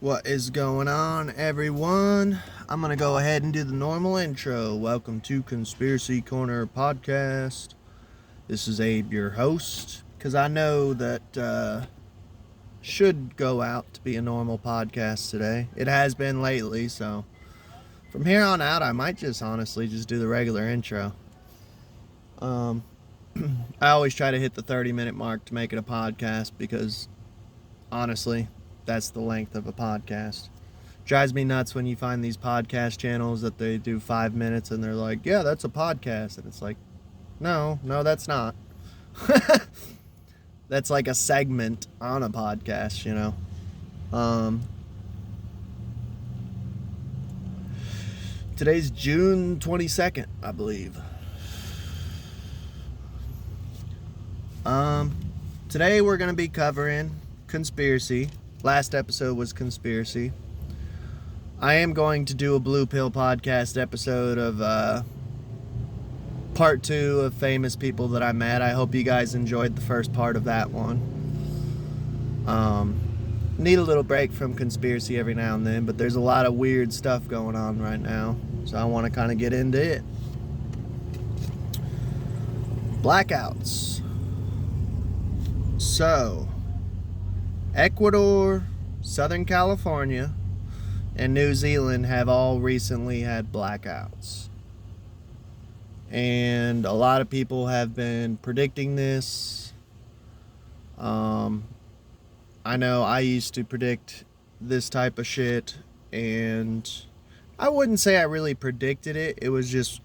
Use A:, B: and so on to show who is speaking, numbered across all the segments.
A: What is going on, everyone? I'm going to go ahead and do the normal intro. Welcome to Conspiracy Corner Podcast. This is Abe, your host, because I know that should go out to be a normal podcast today. It has been lately, so from here on out, I might just honestly just do the regular intro. I always try to hit the 30-minute mark to make it a podcast because, honestly, that's the length of a podcast. Drives me nuts when you find these podcast channels that they do 5 minutes and they're like, yeah, that's a podcast. And it's like, no, that's not. That's like a segment on a podcast, you know. Today's June 22nd, I believe. Today we're going to be covering conspiracy. Last episode was conspiracy. I am going to do a Blue Pill podcast episode of part 2 of famous people that I met. I hope you guys enjoyed the first part of that one. Need a little break from conspiracy every now and then, but there's a lot of weird stuff going on right now, so I want to kind of get into it. Blackouts. So, Ecuador, Southern California, and New Zealand have all recently had blackouts. And a lot of people have been predicting this. I know I used to predict this type of shit, and I wouldn't say I really predicted it. It was just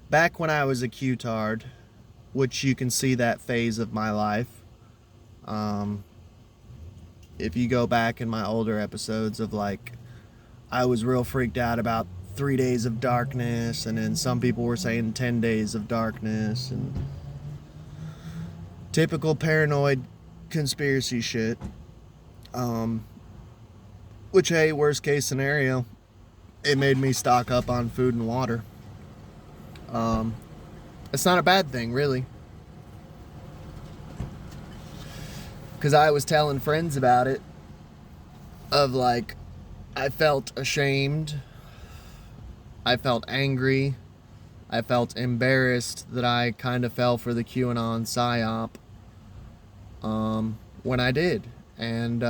A: back when I was a Q-tard, which you can see that phase of my life. If you go back in my older episodes of like, I was real freaked out about 3 days of darkness, and then some people were saying 10 days of darkness, and typical paranoid conspiracy shit. Which, hey, worst case scenario, it made me stock up on food and water. It's not a bad thing, really. Because I was telling friends about it, of like, I felt ashamed, I felt angry, I felt embarrassed that I kind of fell for the QAnon psyop when I did. And,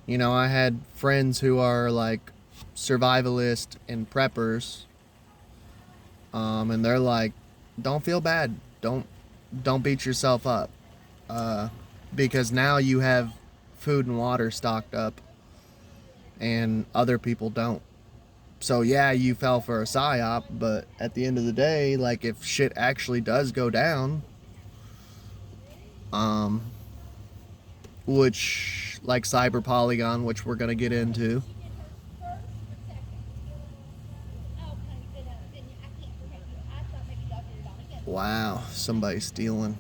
A: you know, I had friends who are like survivalist and preppers, and they're like, don't feel bad, don't beat yourself up. Because now you have food and water stocked up and other people don't. So yeah, you fell for a psyop, but at the end of the day, like, if shit actually does go down, which, like cyber polygon, which we're gonna get into. Wow, somebody's stealing.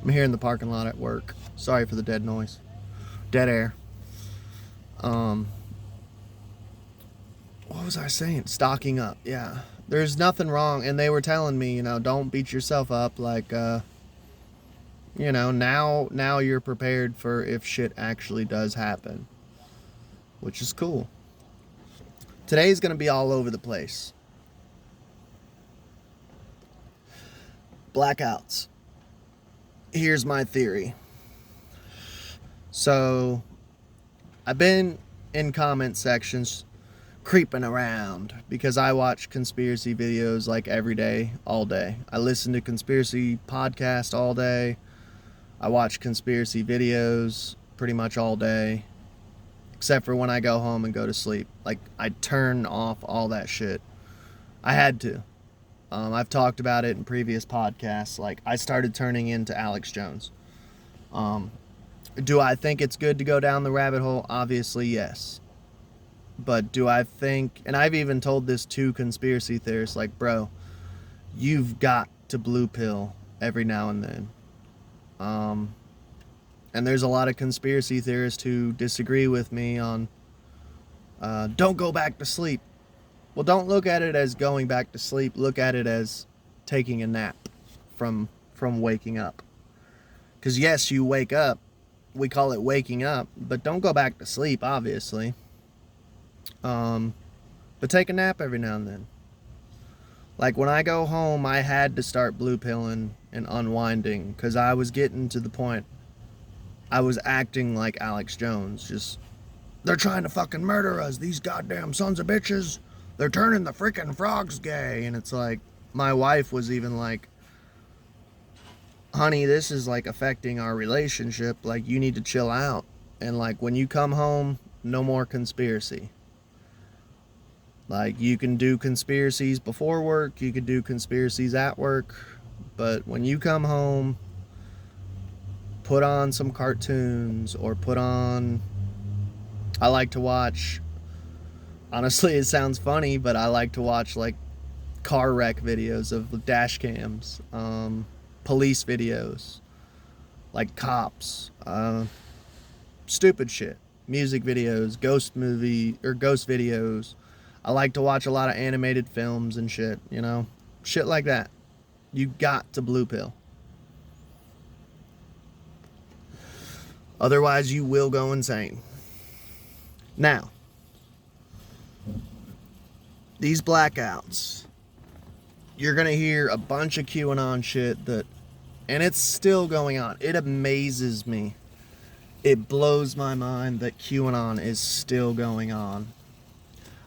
A: I'm here in the parking lot at work. Sorry for the dead noise. Dead air. What was I saying? Stocking up, yeah. There's nothing wrong, and they were telling me, you know, don't beat yourself up, like, you know, now you're prepared for if shit actually does happen, which is cool. Today's gonna be all over the place. Blackouts. Here's my theory. So, I've been in comment sections creeping around because I watch conspiracy videos like every day, all day. I listen to conspiracy podcasts all day. I watch conspiracy videos pretty much all day, except for when I go home and go to sleep. Like, I turn off all that shit. I had to. I've talked about it in previous podcasts. Like, I started turning into Alex Jones. Do I think it's good to go down the rabbit hole? Obviously, yes. But do I think, and I've even told this to conspiracy theorists, like, bro, you've got to blue pill every now and then. And there's a lot of conspiracy theorists who disagree with me on, don't go back to sleep. Well, don't look at it as going back to sleep. Look at it as taking a nap from waking up. Because yes, you wake up, we call it waking up, but don't go back to sleep, obviously. But take a nap every now and then. Like when I go home, I had to start blue pilling and unwinding because I was getting to the point I was acting like Alex Jones. Just, they're trying to fucking murder us, these goddamn sons of bitches. They're turning the freaking frogs gay. And it's like, my wife was even like, honey, this is like affecting our relationship. Like, you need to chill out. And like, when you come home, no more conspiracy. Like, you can do conspiracies before work, you can do conspiracies at work, but when you come home, put on some cartoons or put on, I like to watch, honestly it sounds funny, but I like to watch like car wreck videos of dash cams, police videos, like cops, stupid shit, music videos, ghost videos. I like to watch a lot of animated films and shit, you know? Shit like that. You got to blue pill. Otherwise, you will go insane. Now, these blackouts, you're going to hear a bunch of QAnon shit and it's still going on. It amazes me. It blows my mind that QAnon is still going on.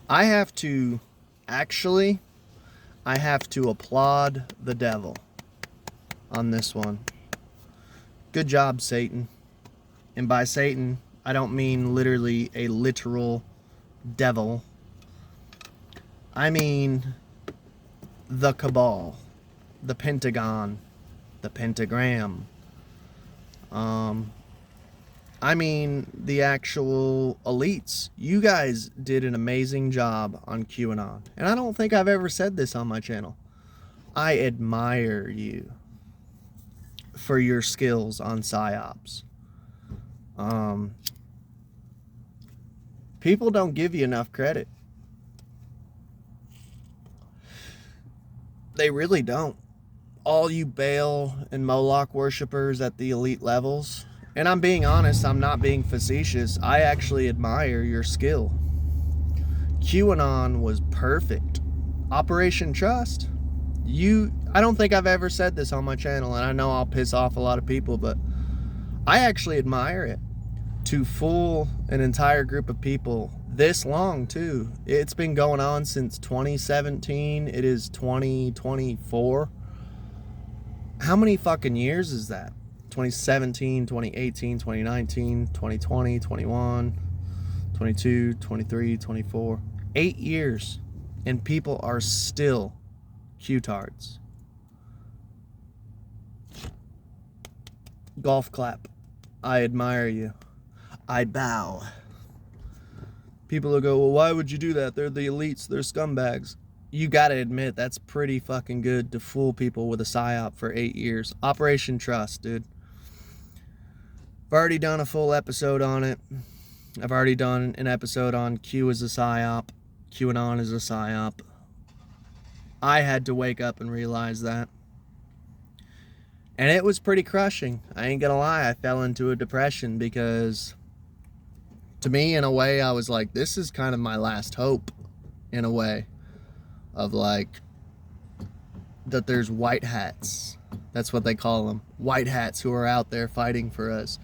A: I have to applaud the devil on this one. Good job, Satan. And by Satan, I don't mean literally a literal devil. I mean the cabal, the pentagon, the pentagram. I mean the actual elites. You guys did an amazing job on QAnon. And I don't think I've ever said this on my channel. I admire you for your skills on PsyOps. People don't give you enough credit. They really don't. All you Baal and Moloch worshippers at the elite levels, and I'm being honest, I'm not being facetious, I actually admire your skill. QAnon was perfect. Operation Trust, I don't think I've ever said this on my channel, and I know I'll piss off a lot of people, but I actually admire it. To fool an entire group of people this long too. It's been going on since 2017. It is 2024. How many fucking years is that? 2017, 2018, 2019, 2020, 21, 22, 23, 24. 8 years. And people are still Q-tards. Golf clap. I admire you. I bow. People will go, well, why would you do that? They're the elites. They're scumbags. You gotta admit, that's pretty fucking good to fool people with a PSYOP for 8 years. Operation Trust, dude. I've already done a full episode on it. I've already done an episode on Q as a PSYOP. QAnon as a PSYOP. I had to wake up and realize that. And it was pretty crushing. I ain't gonna lie, I fell into a depression because, to me, in a way, I was like, this is kind of my last hope, in a way, of like, that there's white hats. That's what they call them. White hats who are out there fighting for us.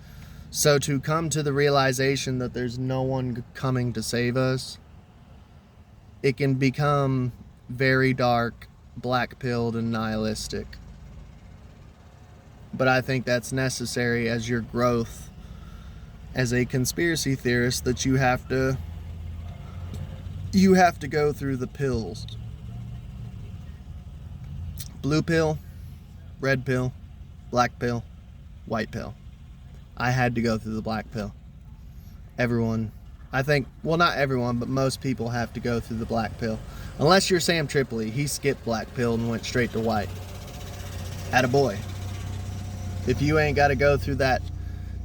A: So to come to the realization that there's no one coming to save us, it can become very dark, black-pilled, and nihilistic. But I think that's necessary as your growth as a conspiracy theorist, that you have to go through the pills. Blue pill, red pill, black pill, white pill. I had to go through the black pill. Everyone, I think, well, not everyone, but most people have to go through the black pill. Unless you're Sam Tripoli. He skipped black pill and went straight to white. Attaboy. If you ain't got to go through that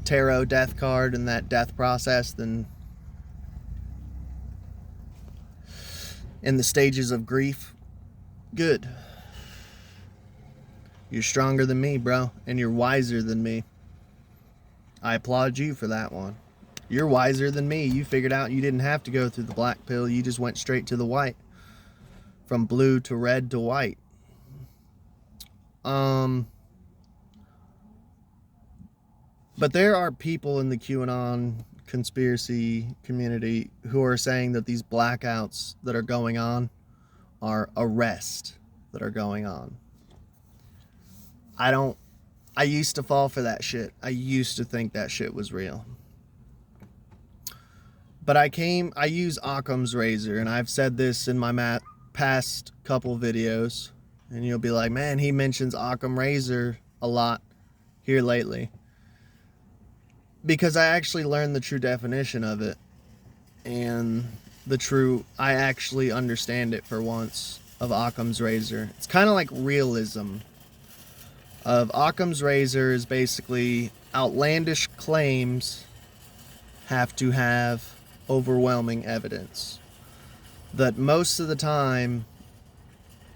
A: tarot death card and that death process, then in the stages of grief, good. You're stronger than me, bro, and you're wiser than me. I applaud you for that one. You're wiser than me. You figured out you didn't have to go through the black pill. You just went straight to the white. From blue to red to white. But there are people in the QAnon conspiracy community who are saying that these blackouts that are going on are arrests that are going on. I used to fall for that shit. I used to think that shit was real. But I use Occam's razor, and I've said this in my past couple videos, and you'll be like, man, he mentions Occam razor a lot here lately. Because I actually learned the true definition of it, and I actually understand it for once, of Occam's razor. It's kind of like realism. Of Occam's razor is basically outlandish claims have to have overwhelming evidence. That most of the time,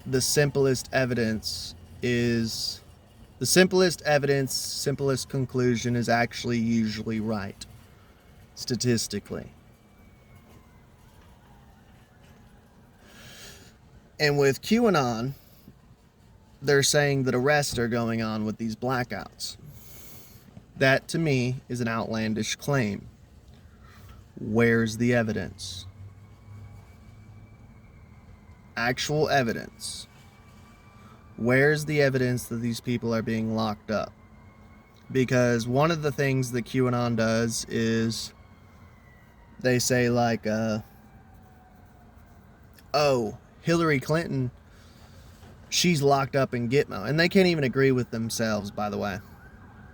A: the simplest evidence, simplest conclusion is actually usually right, statistically. And with QAnon, they're saying that arrests are going on with these blackouts. That, to me, is an outlandish claim. Where's the evidence? Actual evidence. Where's the evidence that these people are being locked up? Because one of the things that QAnon does is they say like, oh, Hillary Clinton, she's locked up in Gitmo. And they can't even agree with themselves, by the way.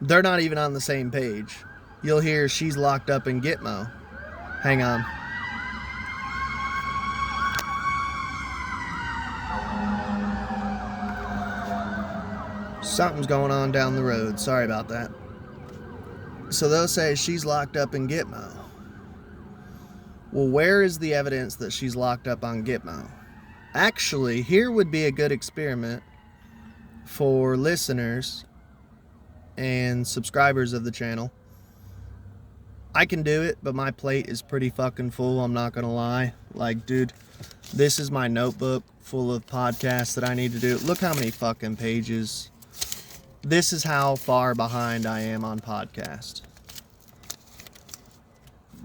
A: They're not even on the same page. You'll hear she's locked up in Gitmo. Hang on. Something's going on down the road. Sorry about that. So they'll say she's locked up in Gitmo. Well, where is the evidence that she's locked up on Gitmo? Actually, here would be a good experiment for listeners and subscribers of the channel. I can do it, but my plate is pretty fucking full, I'm not gonna lie. Like, dude, this is my notebook full of podcasts that I need to do. Look how many fucking pages. This is how far behind I am on podcast.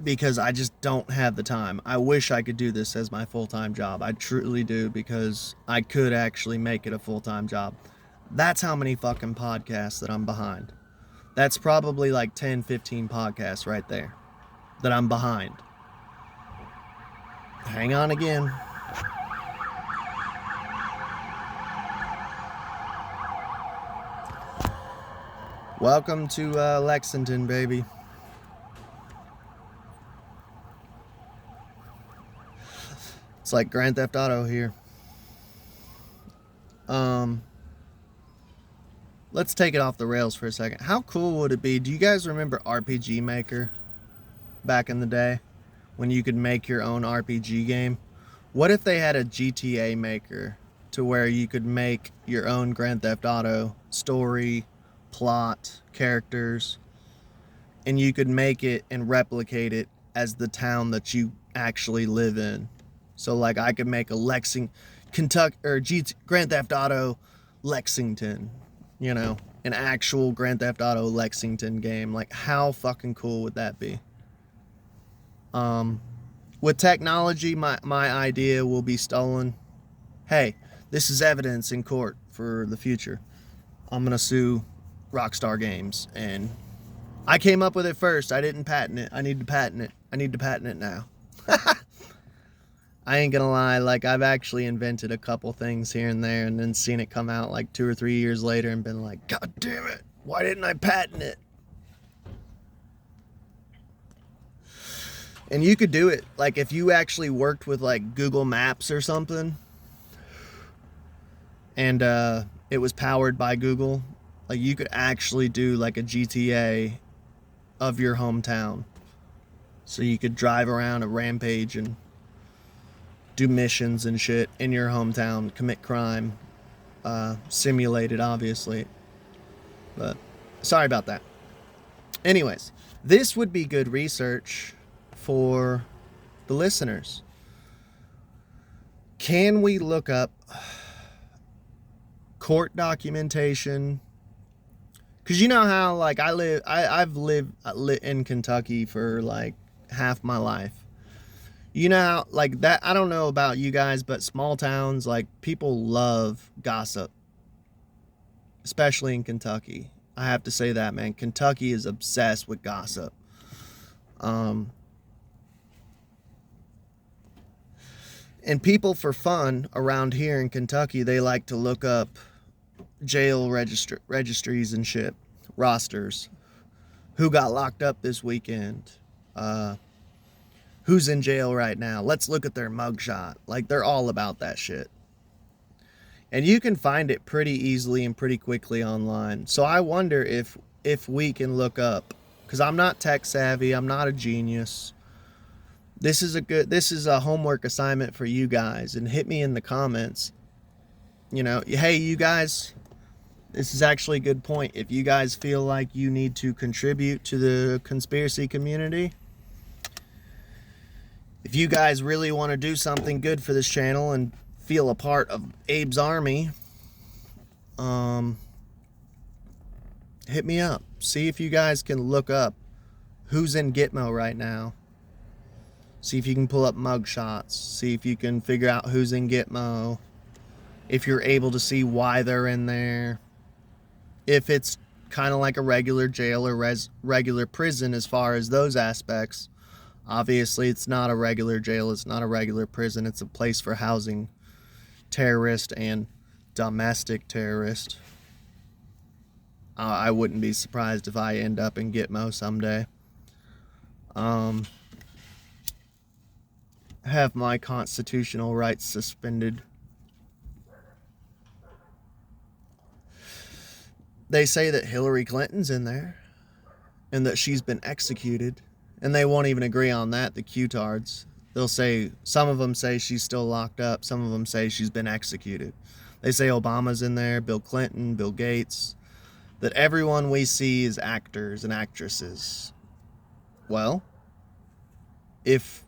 A: Because I just don't have the time. I wish I could do this as my full-time job. I truly do, because I could actually make it a full-time job. That's how many fucking podcasts that I'm behind. That's probably like 10, 15 podcasts right there that I'm behind. Hang on again. Welcome to Lexington, baby. It's like Grand Theft Auto here. Let's take it off the rails for a second. How cool would it be? Do you guys remember RPG Maker back in the day when you could make your own RPG game? What if they had a GTA Maker to where you could make your own Grand Theft Auto story, plot, characters, and you could make it and replicate it as the town that you actually live in? So like I could make a Kentucky or Grand Theft Auto Lexington, you know, an actual Grand Theft Auto Lexington game. Like, how fucking cool would that be? With technology, my idea will be stolen. Hey, this is evidence in court for the future. I'm gonna sue Rockstar Games, and I came up with it first. I didn't patent it. I need to patent it. I need to patent it now. I ain't gonna lie, like, I've actually invented a couple things here and there and then seen it come out like 2 or 3 years later and been like, God damn it, why didn't I patent it? And you could do it, like, if you actually worked with like Google Maps or something, and it was powered by Google, like, you could actually do like a GTA of your hometown. So you could drive around a rampage and do missions and shit in your hometown, commit crime, simulated, obviously. But sorry about that. Anyways, this would be good research for the listeners. Can we look up court documentation? Because you know how, like, I've lived in Kentucky for like half my life. You know how, like, that, I don't know about you guys, but small towns, like, people love gossip, especially in Kentucky. I have to say that, man. Kentucky is obsessed with gossip. And people, for fun, around here in Kentucky, they like to look up jail registries and shit, rosters. Who got locked up this weekend? Who's in jail right now? Let's look at their mugshot. Like, they're all about that shit. And you can find it pretty easily and pretty quickly online. So I wonder if we can look up, because I'm not tech savvy, I'm not a genius. This is a homework assignment for you guys, and hit me in the comments. You know, hey, you guys, this is actually a good point. If you guys feel like you need to contribute to the conspiracy community, if you guys really want to do something good for this channel and feel a part of Abe's army, hit me up. See if you guys can look up who's in Gitmo right now. See if you can pull up mugshots. See if you can figure out who's in Gitmo. If you're able to see why they're in there. If it's kind of like a regular jail or regular prison as far as those aspects. Obviously, it's not a regular jail. It's not a regular prison. It's a place for housing terrorists and domestic terrorists. I wouldn't be surprised if I end up in Gitmo someday. Have my constitutional rights suspended. They say that Hillary Clinton's in there and that she's been executed, and they won't even agree on that, the Q-tards. They'll say, some of them say she's still locked up, some of them say she's been executed. They say Obama's in there, Bill Clinton, Bill Gates, that everyone we see is actors and actresses. Well, if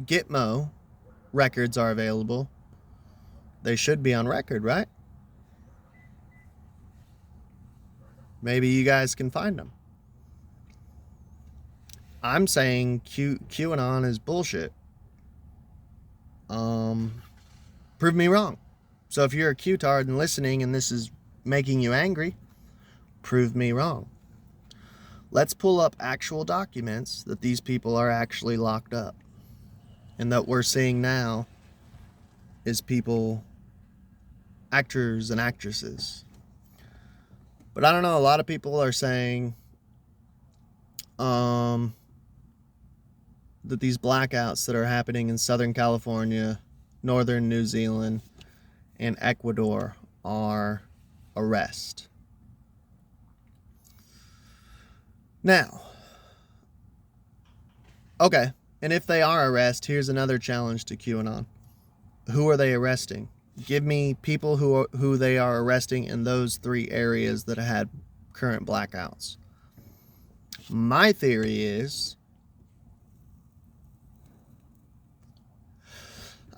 A: Gitmo records are available, they should be on record, right? Maybe you guys can find them. I'm saying QAnon is bullshit. Prove me wrong. So if you're a Q-tard and listening and this is making you angry, prove me wrong. Let's pull up actual documents that these people are actually locked up. And that we're seeing now is people, actors and actresses. But I don't know, a lot of people are saying that these blackouts that are happening in Southern California, Northern New Zealand, and Ecuador are arrest. Now, okay, and if they are arrest, here's another challenge to QAnon. Who are they arresting? Give me people who they are arresting in those three areas that had current blackouts. My theory is,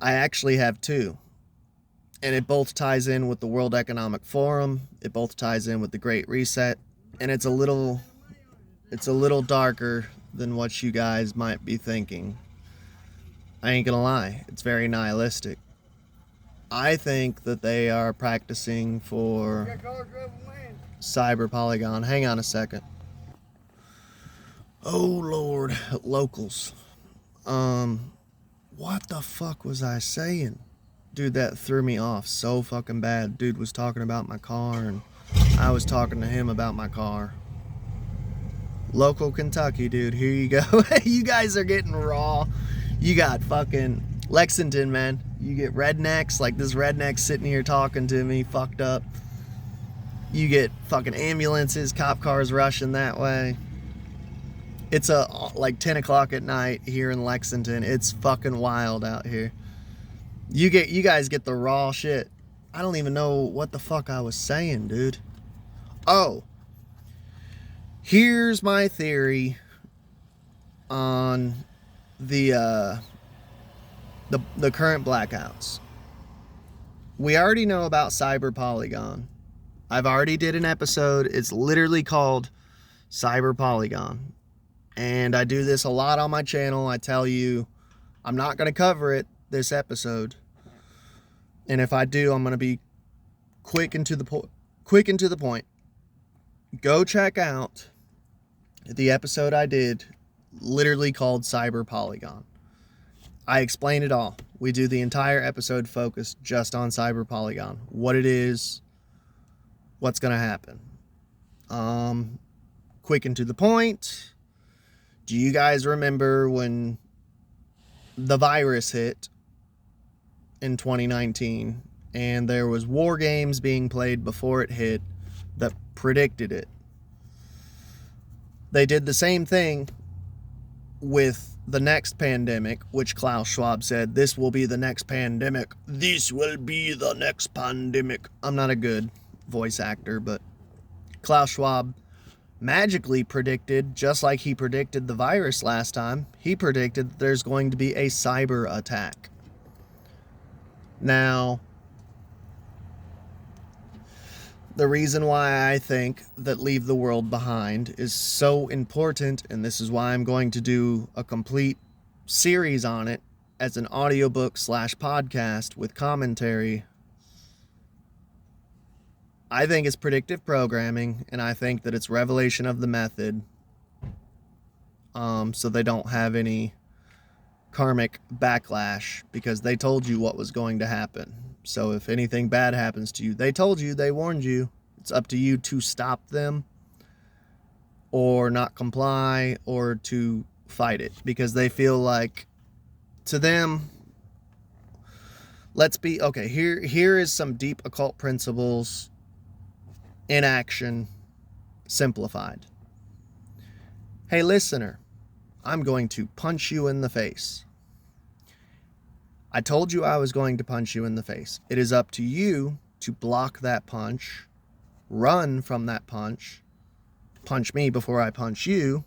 A: I actually have two. And it both ties in with the World Economic Forum. It both ties in with the Great Reset. And it's a little darker than what you guys might be thinking. I ain't gonna lie. It's very nihilistic. I think that they are practicing for cyber polygon. Hang on a second. Oh, Lord. Locals. What the fuck was I saying? Dude, that threw me off so fucking bad. Dude was talking about my car, and I was talking to him about my car. Local Kentucky, dude. Here you go. You guys are getting raw. You got fucking Lexington, man. You get rednecks, like this redneck sitting here talking to me, fucked up. You get fucking ambulances, cop cars rushing that way. It's like 10 o'clock at night here in Lexington. It's fucking wild out here. You guys get the raw shit. I don't even know what the fuck I was saying, dude. Oh. Here's my theory on the current blackouts. We already know about cyber polygon. I've already did an episode. It's literally called cyber polygon. And I do this a lot on my channel. I tell you, I'm not going to cover it this episode. And if I do, I'm going to be quick and to the point. Go check out the episode I did, literally called Cyber Polygon. I explain it all. We do the entire episode focused just on Cyber Polygon. What it is, what's going to happen. Quick and to the point. Do you guys remember when the virus hit in 2019 and there was war games being played before it hit that predicted it? They did the same thing with the next pandemic, which Klaus Schwab said, this will be the next pandemic. This will be the next pandemic. I'm not a good voice actor, but Klaus Schwab magically predicted, just like he predicted the virus last time, he predicted that there's going to be a cyber attack. Now, the reason why I think that Leave the World Behind is so important, and this is why I'm going to do a complete series on it as an audiobook / podcast with commentary. I think it's predictive programming, and I think that it's revelation of the method, so they don't have any karmic backlash, because they told you what was going to happen. So if anything bad happens to you, they told you, they warned you. It's up to you to stop them or not comply or to fight it, because they feel like, to them, here is some deep occult principles in action, simplified. Hey, listener, I'm going to punch you in the face. I told you I was going to punch you in the face. It is up to you to block that punch, run from that punch me before I punch you,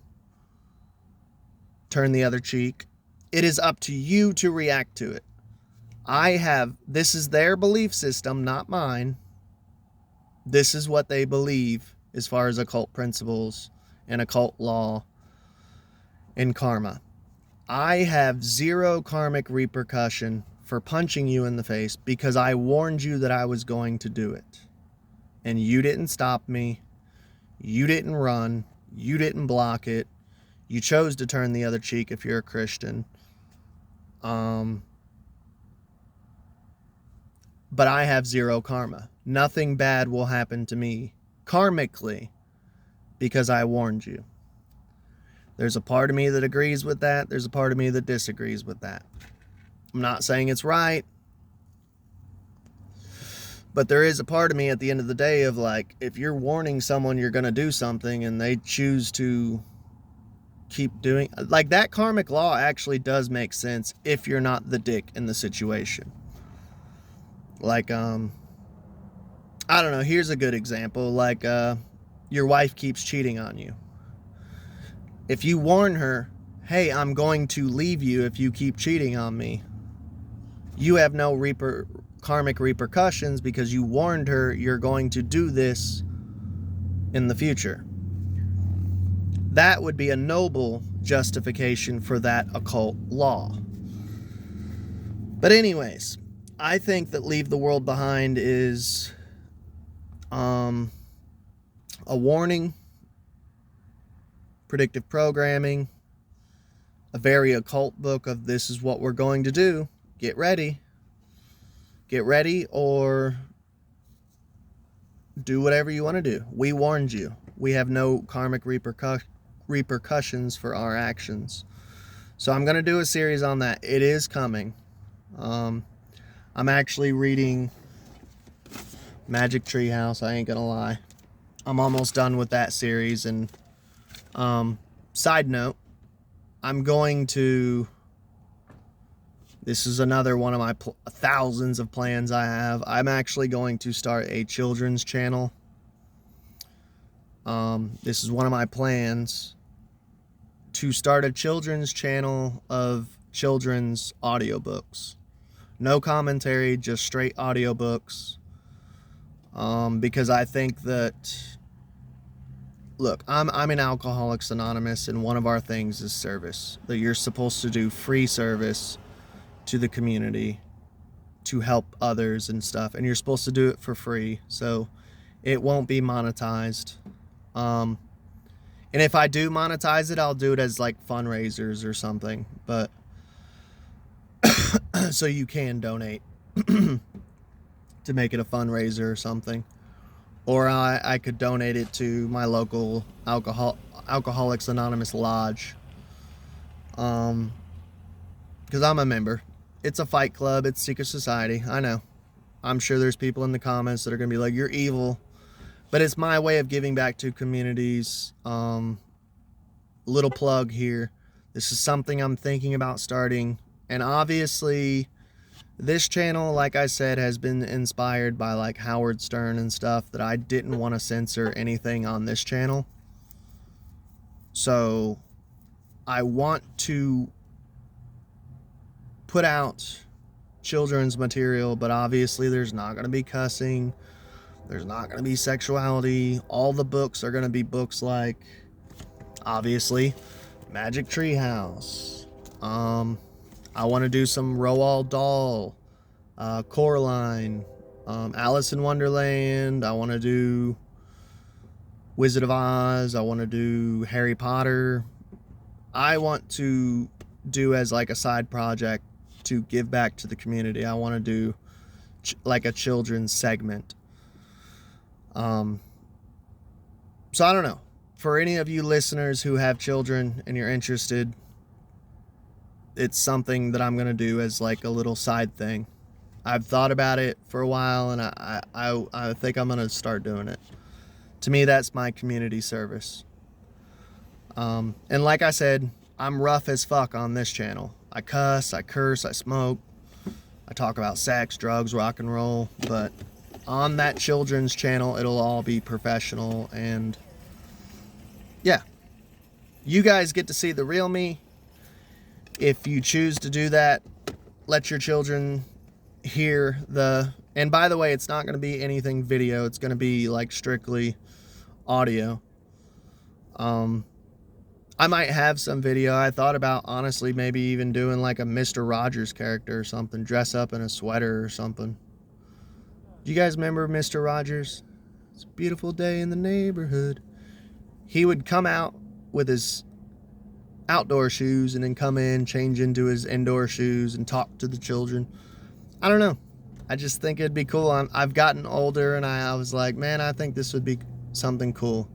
A: turn the other cheek. It is up to you to react to it. This is their belief system, not mine. This is what they believe as far as occult principles and occult law and karma. I have zero karmic repercussion for punching you in the face because I warned you that I was going to do it. And you didn't stop me. You didn't run. You didn't block it. You chose to turn the other cheek if you're a Christian. But I have zero karma. Nothing bad will happen to me karmically because I warned you. There's a part of me that agrees with that. There's a part of me that disagrees with that. I'm not saying it's right. But there is a part of me at the end of the day of like, if you're warning someone you're going to do something and they choose to keep doing, like, that karmic law actually does make sense if you're not the dick in the situation. Like, I don't know. Here's a good example. Like, your wife keeps cheating on you. If you warn her, hey, I'm going to leave you if you keep cheating on me, you have no karmic repercussions because you warned her you're going to do this in the future. That would be a noble justification for that occult law. But anyways, I think that Leave the World Behind is a warning, predictive programming, a very occult book of this is what we're going to do. Get ready. Get ready or do whatever you want to do. We warned you. We have no karmic repercussions for our actions. So I'm going to do a series on that. It is coming. I'm actually reading Magic Treehouse. I ain't going to lie. I'm almost done with that series. And side note, this is another one of my thousands of plans I have. I'm actually going to start a children's channel. This is one of my plans to start a children's channel of children's audiobooks. No commentary, just straight audiobooks. Because I think that, look, I'm in Alcoholics Anonymous, and one of our things is service. That you're supposed to do free service to the community to help others and stuff, and you're supposed to do it for free, so it won't be monetized. And if I do monetize it, I'll do it as like fundraisers or something, but so you can donate to make it a fundraiser or something. Or I could donate it to my local Alcoholics Anonymous Lodge. Because I'm a member. It's a fight club. It's secret society. I know. I'm sure there's people in the comments that are going to be like, you're evil. But it's my way of giving back to communities. Little plug here. This is something I'm thinking about starting. And obviously, this channel, like I said, has been inspired by like Howard Stern and stuff, that I didn't want to censor anything on this channel. So I want to put out children's material, but obviously there's not going to be cussing. There's not going to be sexuality. All the books are going to be books like, obviously, Magic Treehouse. I want to do some Roald Dahl, Coraline, Alice in Wonderland. I want to do Wizard of Oz. I want to do Harry Potter. I want to do as like a side project to give back to the community. I want to do like a children's segment. So I don't know. For any of you listeners who have children and you're interested, it's something that I'm going to do as like a little side thing. I've thought about it for a while, and I think I'm going to start doing it. To me, that's my community service. And like I said, I'm rough as fuck on this channel. I cuss, I curse, I smoke, I talk about sex, drugs, rock and roll, but on that children's channel, it'll all be professional, and yeah, you guys get to see the real me. If you choose to do that, let your children hear and by the way, it's not going to be anything video. It's going to be like strictly audio. I might have some video. I thought about honestly maybe even doing like a Mr. Rogers character or something, dress up in a sweater or something. Do you guys remember Mr. Rogers? It's a beautiful day in the neighborhood. He would come out with his outdoor shoes and then come in, change into his indoor shoes and talk to the children. I don't know. I just think it'd be cool. I've gotten older, and I was like, man, I think this would be something cool.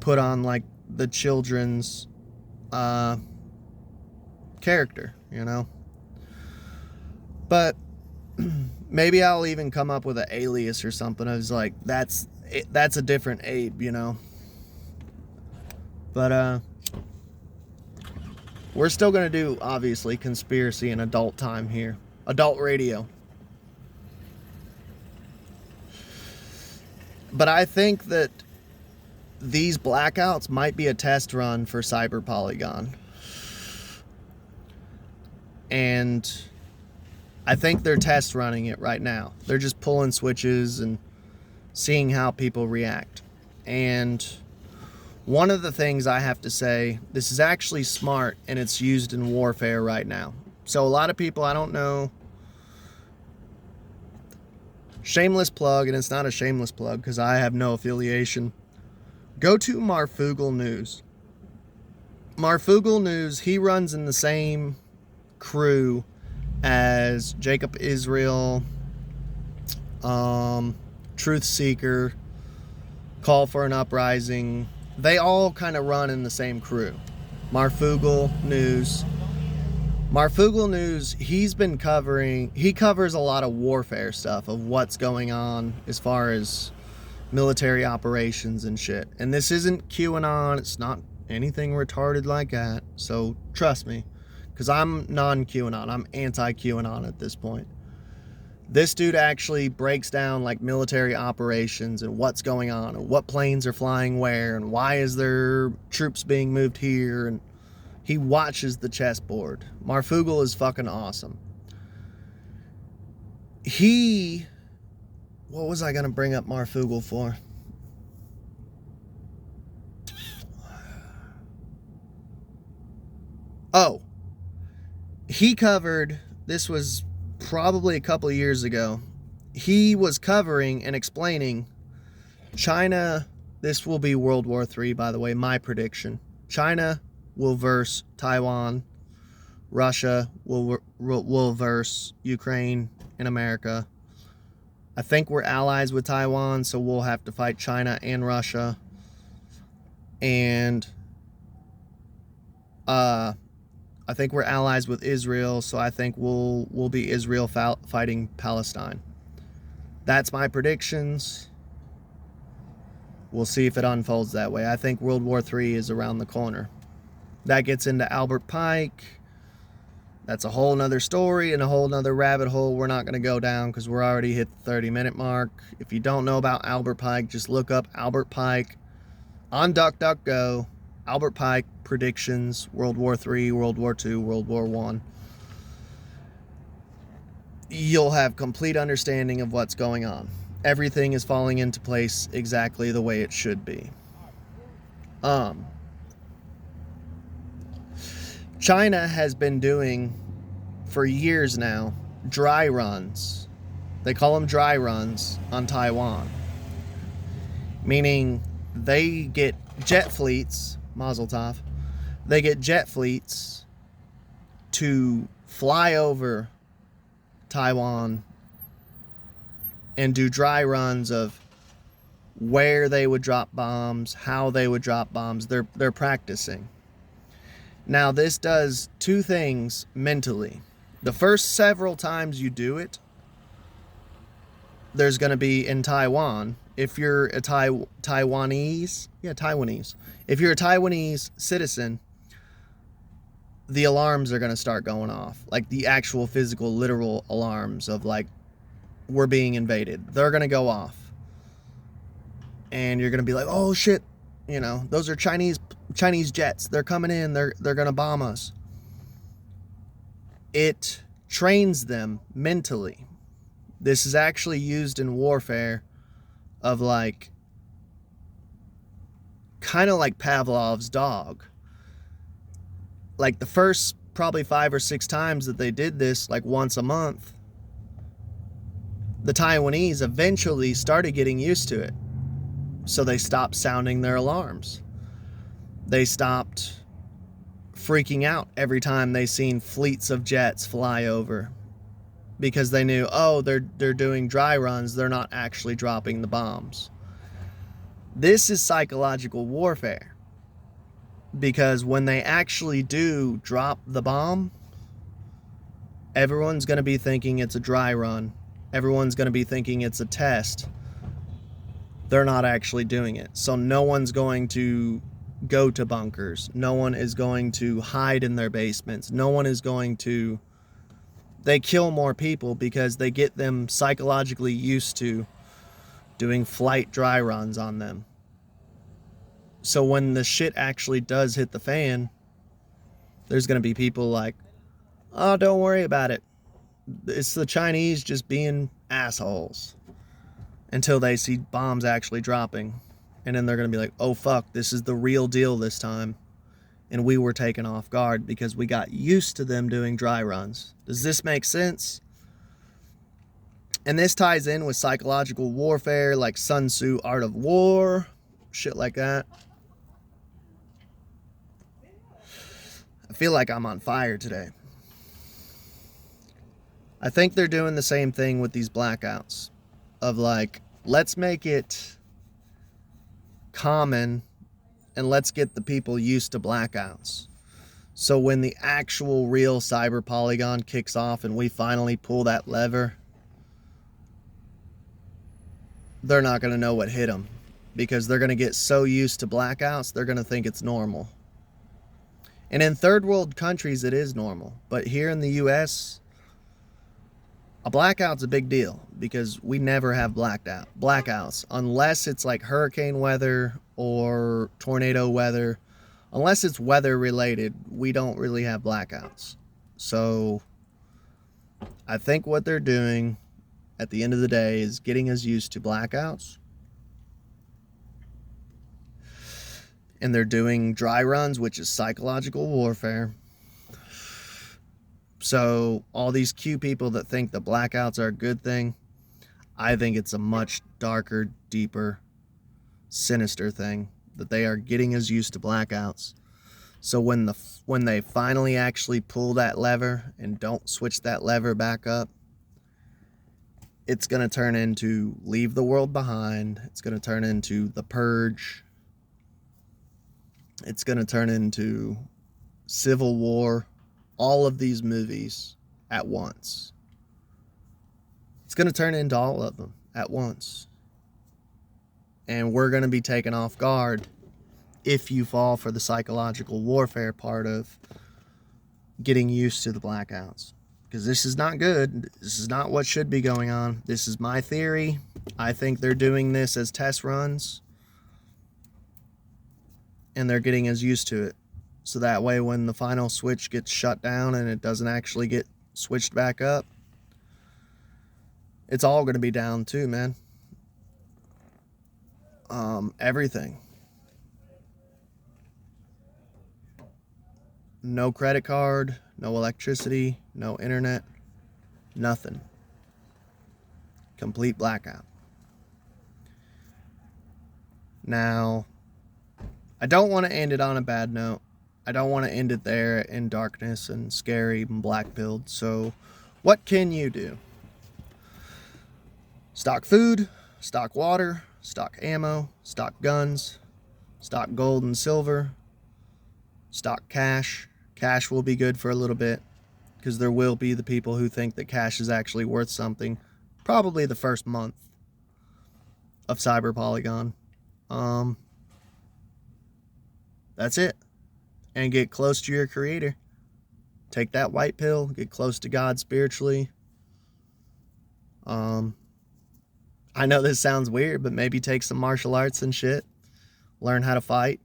A: Put on like the children's character, you know. But maybe I'll even come up with an alias or something. I was like, that's a different Abe, you know. But we're still gonna do, obviously, conspiracy and adult time here, adult radio. But I think that these blackouts might be a test run for Cyber Polygon. And I think they're test running it right now. They're just pulling switches and seeing how people react. And one of the things I have to say, this is actually smart, and it's used in warfare right now. So a lot of people, I don't know, shameless plug, and it's not a shameless plug because I have no affiliation. Go to Marfugal News. Marfugal News, he runs in the same crew as Jacob Israel, Truth Seeker, Call for an Uprising. They all kind of run in the same crew. Marfugal News. Marfugal News, he covers a lot of warfare stuff, of what's going on as far as military operations and shit. And this isn't QAnon. It's not anything retarded like that. So trust me, because I'm non-QAnon. I'm anti-QAnon at this point. This dude actually breaks down like military operations and what's going on and what planes are flying where and why is there troops being moved here, and he watches the chessboard. Marfugel is fucking awesome. What was I going to bring up Marfugel for? Oh, he covered, this was probably a couple of years ago, he was covering and explaining China, this will be World War III, by the way, my prediction. China will verse Taiwan, Russia will verse Ukraine and America. I think we're allies with Taiwan, so we'll have to fight China and Russia. And I think we're allies with Israel, so I think we'll be Israel fighting Palestine. That's my predictions. We'll see if it unfolds that way. I think World War III is around the corner. That gets into Albert Pike. That's a whole nother story and a whole nother rabbit hole we're not going to go down because we're already hit the 30-minute mark. If you don't know about Albert Pike, just look up Albert Pike on DuckDuckGo. Albert Pike predictions, World War III, World War II, World War I. You'll have complete understanding of what's going on. Everything is falling into place exactly the way it should be. China has been doing, for years now, dry runs. They call them dry runs on Taiwan. Meaning they get jet fleets, Mazel Tov, they get jet fleets to fly over Taiwan and do dry runs of where they would drop bombs, how they would drop bombs. They're practicing. Now, this does two things mentally. The first several times you do it, there's going to be in Taiwan, if you're a Taiwanese. If you're a Taiwanese citizen, the alarms are going to start going off. Like the actual physical, literal alarms of like, we're being invaded. They're going to go off. And you're going to be like, oh shit, you know, those are Chinese jets. They're coming in. They're going to bomb us. It trains them mentally. This is actually used in warfare of like, kind of like Pavlov's dog. Like the first probably 5 or 6 times that they did this, like once a month, the Taiwanese eventually started getting used to it. So they stopped sounding their alarms. They stopped freaking out every time they seen fleets of jets fly over, because they knew, oh, they're doing dry runs. They're not actually dropping the bombs. This is psychological warfare, because when they actually do drop the bomb, everyone's going to be thinking it's a dry run. Everyone's going to be thinking it's a test. They're not actually doing it. So no one's going to go to bunkers. No one is going to hide in their basements. No one is going to... They kill more people because they get them psychologically used to doing flight dry runs on them. So when the shit actually does hit the fan, there's going to be people like, oh, don't worry about it. It's the Chinese just being assholes. Until they see bombs actually dropping. And then they're going to be like, oh fuck, this is the real deal this time. And we were taken off guard because we got used to them doing dry runs. Does this make sense? And this ties in with psychological warfare, like Sun Tzu, Art of War, shit like that. I feel like I'm on fire today. I think they're doing the same thing with these blackouts. Of like, let's make it common and let's get the people used to blackouts. So when the actual real cyber polygon kicks off and we finally pull that lever, they're not going to know what hit them, because they're going to get so used to blackouts, they're going to think it's normal. And in third world countries, it is normal. But here in the US, A blackout's a big deal because we never have blackouts unless it's like hurricane weather or tornado weather. Unless it's weather related, we don't really have blackouts. So I think what they're doing at the end of the day is getting us used to blackouts. And they're doing dry runs, which is psychological warfare. So all these Q people that think the blackouts are a good thing, I think it's a much darker, deeper, sinister thing that they are getting us used to blackouts. So when they finally actually pull that lever and don't switch that lever back up, it's going to turn into Leave the World Behind. It's going to turn into The Purge. It's going to turn into Civil War. All of these movies at once. It's going to turn into all of them at once. And we're going to be taken off guard if you fall for the psychological warfare part of getting used to the blackouts. Because this is not good. This is not what should be going on. This is my theory. I think they're doing this as test runs. And they're getting us used to it. So that way when the final switch gets shut down and it doesn't actually get switched back up, it's all going to be down too, man. Everything. No credit card, no electricity, no internet, nothing. Complete blackout. Now, I don't want to end it on a bad note. I don't want to end it there in darkness and scary and black-pilled. So what can you do? Stock food, stock water, stock ammo, stock guns, stock gold and silver, stock cash. Cash will be good for a little bit because there will be the people who think that cash is actually worth something. Probably the first month of Cyber Polygon. That's it. And get close to your creator. Take that white pill. Get close to God spiritually. I know this sounds weird, but maybe take some martial arts and shit. Learn how to fight.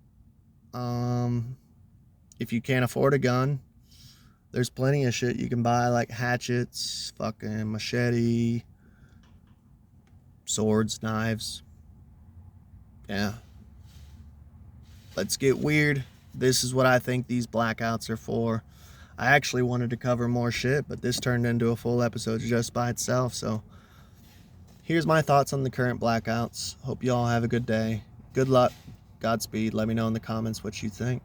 A: If you can't afford a gun, there's plenty of shit you can buy, like hatchets, fucking machete, swords, knives. Yeah. Let's get weird. This is what I think these blackouts are for. I actually wanted to cover more shit, but this turned into a full episode just by itself. So here's my thoughts on the current blackouts. Hope you all have a good day. Good luck. Godspeed. Let me know in the comments what you think.